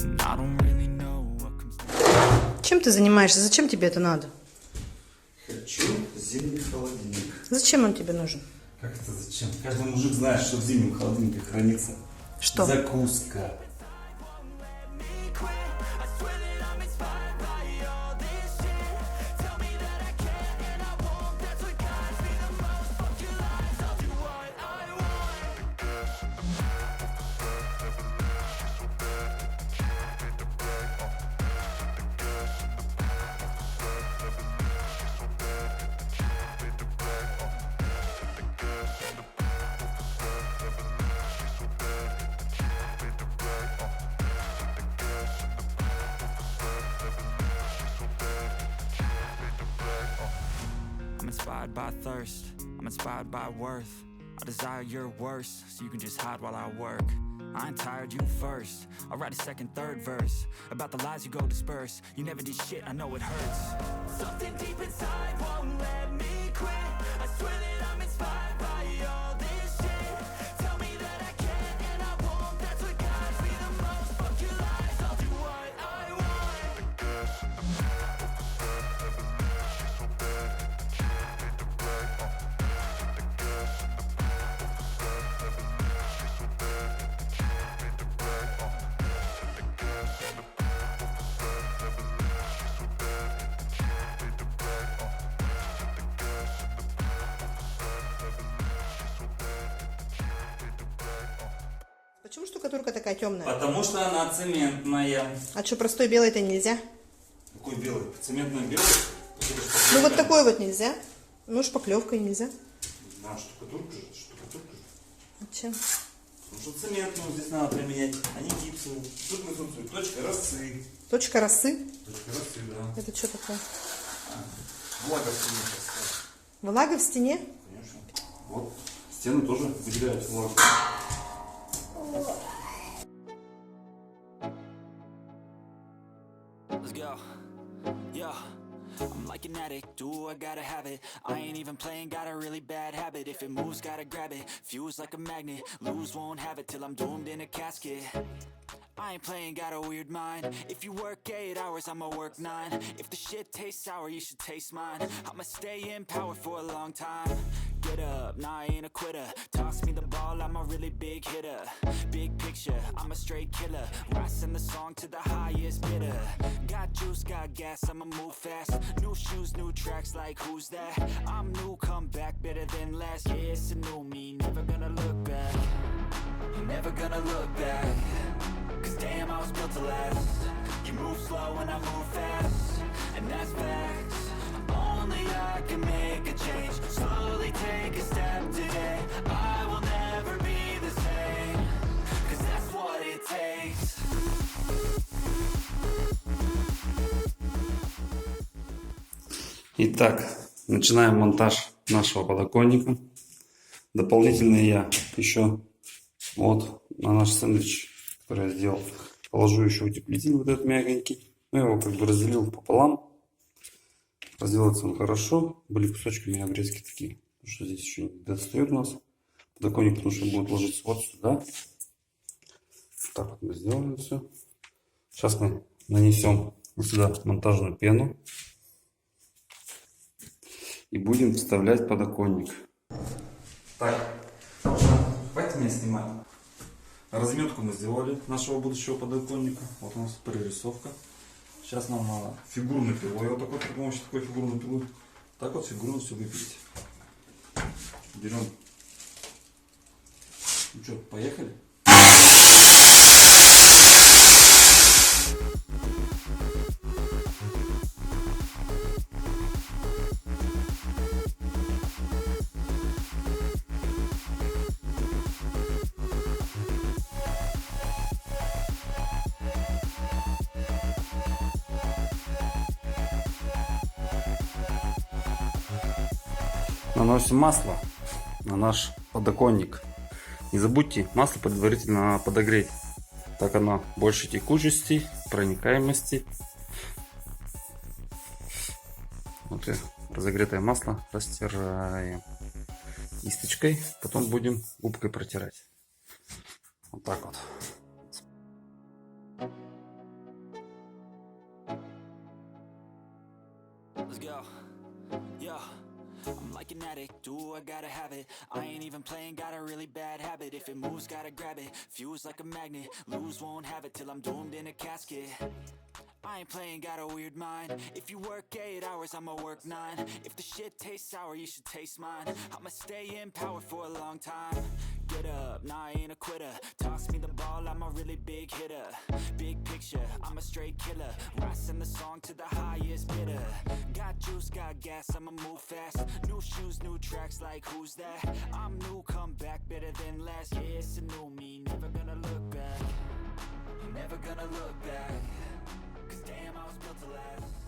and I don't really know what comes. Чем ты занимаешься? Зачем тебе это надо? Хочу зимний холодильник. Зачем он тебе нужен? Как это зачем? Каждый мужик знает, что в зимнем холодильнике хранится Что? закуска. I'm inspired by thirst, I'm inspired by worth. I desire your worst, so you can just hide while I work. I ain't tired, you first. I'll write a second, third verse about the lies you go disperse. You never did shit, I know it hurts. Something deep inside won't let me quit. I swear that I'm inspired by all this shit. Tell me that I can and I won't. That's what guides me the most. Fuck your lies, I'll do what I want. Почему штукатурка такая темная? Потому что она цементная. А что, простой белый-то нельзя? Какой белый? Цементный белый? Ну вот такой вот нельзя. Ну шпаклевкой нельзя. Да, штукатурку же, штукатурку же. Зачем? Потому что цементную здесь надо применять, а не гипсовую. Тут мы тут точка росы. Точка росы? Точка росы, да. Это что такое? Влага в стене сейчас. Влага в стене? Конечно. Вот. Стены тоже выделяют влагу. Let's go. Yo, I'm like an addict, do I gotta have it. I ain't even playing, got a really bad habit. If it moves, gotta grab it. Fuse like a magnet, lose, won't have it till I'm doomed in a casket. I ain't playing, got a weird mind. If you work 8 hours, I'ma work 9. If the shit tastes sour, you should taste mine. I'ma stay in power for a long time. Get up, nah, I ain't a quitter. Toss me the ball, I'm a really big hitter. Big picture, I'm a straight killer. Rising the song to the highest bidder. Got juice, got gas, I'ma move fast. New shoes, new tracks, like who's that? I'm new, come back, better than last. Yeah, it's a new me, never gonna look back. Never gonna look back. Cause damn, I was built to last. You move slow and I move fast, and that's facts. Only I can make a change. Slowly take a step today. I will never be the same. Cause that's what it takes. Итак, начинаем монтаж нашего подоконника. Дополнительно я еще вот на наш сэндвич, который я сделал, положу еще утеплитель вот этот мягенький. Ну, я его как бы разделил пополам. Разделается он хорошо. Были кусочками обрезки такие, потому что здесь еще не достает у нас подоконник, потому что он будет ложиться вот сюда. Так вот мы сделаем все. Сейчас мы нанесем вот сюда монтажную пену и будем вставлять подоконник. Так, хватит меня снимать. Разметку мы сделали нашего будущего подоконника. Вот у нас прорисовка. Сейчас нам надо фигурной пилой, вот такой, при помощи такой фигурной пилы, так вот фигурно все выпилить. Берем. Ну что, поехали? Наносим масло на наш подоконник. Не забудьте масло предварительно подогреть. Так оно больше текучести, проникаемости. Вот и разогретое масло растираем кисточкой, потом будем губкой протирать. Вот так вот. addict, do I gotta have it. I ain't even playing, got a really bad habit. If it moves, gotta grab it, fuse like a magnet. Lose, won't have it till I'm doomed in a casket. I ain't playing, got a weird mind. If you work 8 hours, I'ma work 9. If the shit tastes sour, you should taste mine. I'ma stay in power for a long time. Get up, nah, I ain't a quitter. Toss me the ball, I'm a really big hitter. Big picture, I'm a straight killer. Rising the song to the highest bidder. Got juice, got gas, I'ma move fast. New shoes, new tracks, like who's that? I'm new, come back, better than last. Yeah, it's a new me, never gonna look back. Never gonna look back. Cause damn, I was built to last.